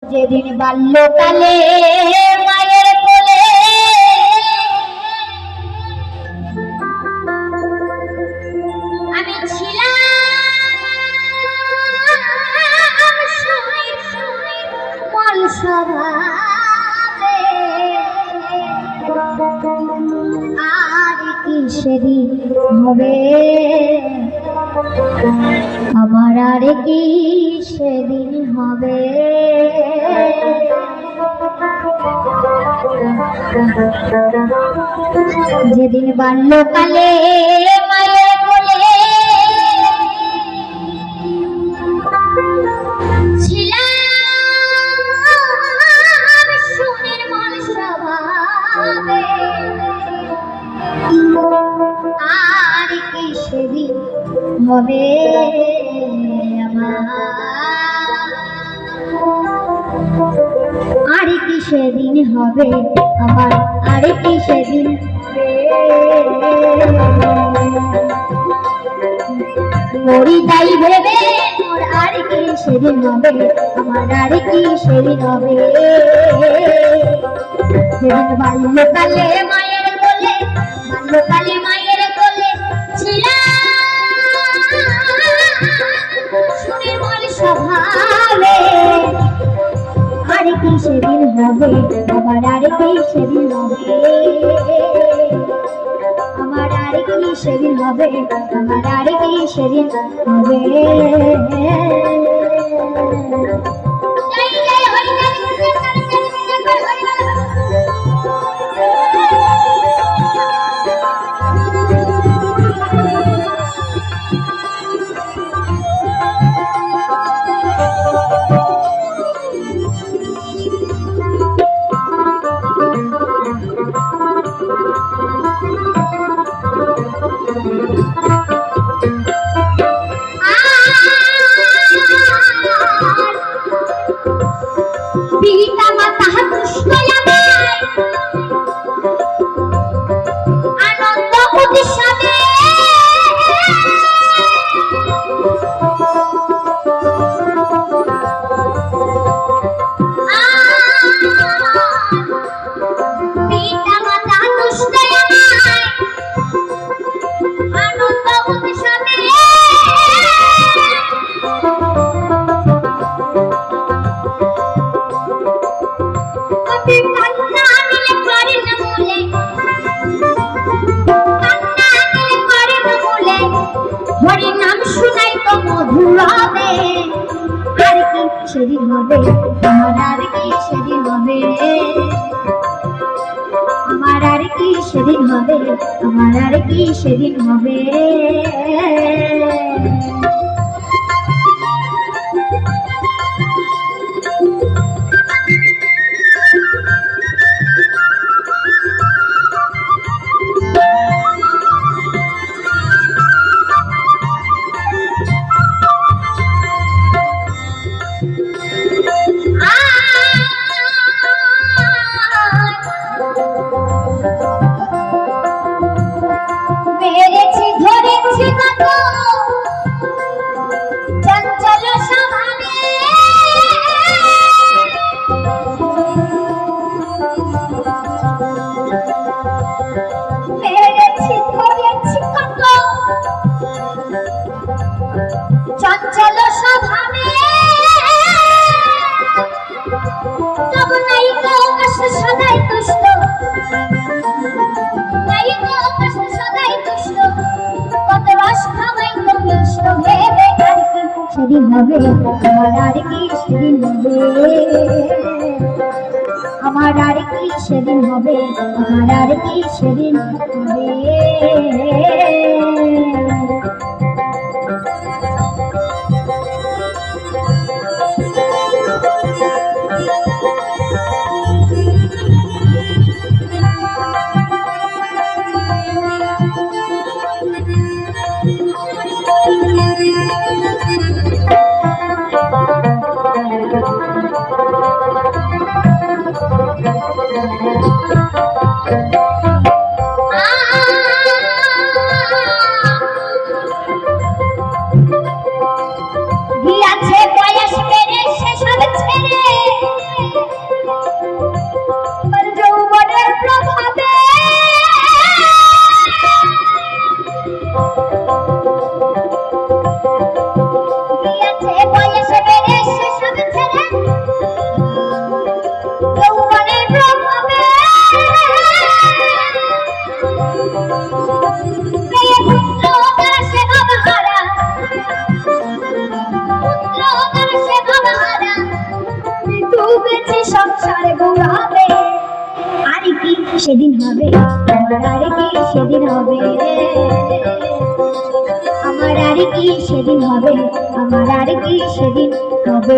যেদিন বাল্যকালে মায়ের কোলে আমি ছিলাম মলসভাতে, আর কি সেদিন হবে আমার, আর কি সেদিন হবে। যেদিন বাল্যকালে মায়ের কোলে ছিলাম সুনির্মল স্বভাবে, আর কি সেদিন হবে আমার, আর কি সেদিন হবে আমার, আর কি সেদিন মরি তাই ভেবে মোর, আর কি সেদিন হবে আমার, আর কি সেদিন হবে। যেদিন বাল্যকালে মায়ের কোলে, বাল্যকালে মায়ের কোলে ছিলাম সুনির্মল স্বভাবে, আর কি সেদিন হবে আমার, আর কি সেদিন হবে আমার, আর কি সেদিন হবে আমার, আর কি সেদিন হবে। পিতা মাতা দুষ্ট আনন্দ উৎসবে পিতা মাতা দুষ্ট আনন্দ উৎসবে হরি নাম শুনাই তো মধুর হবে, আর কি সেদিন হবে আমার, আর কি সেদিন হবে আমার, আর কি সেদিন হবে আমার, আর কি সেদিন হবে। মেরেছি ধরেছি কত চঞ্চল স্বভাবে, মেরেছি ধরেছি কত চঞ্চল স্বভাবে, তবু নাই গো কষ্ট সদাই তুষ্ট, নাই গো কষ্ট সদাই তুষ্ট, কত রস খাওয়াই তো কৃষ্ণ ভেবে, আর কি সেদিন হবে আমার, আর কি সেদিন হবে আমার, আর কি সেদিন হবে আমার, আর কি সেদিন হবে। গিয়াছে বয়স বেড়ে সে সব ছেড়ে সেদিন হবে, আমার আর কি সেদিন হবে, আমার আর কি সেদিন হবে, আমার আর কি সেদিন হবে।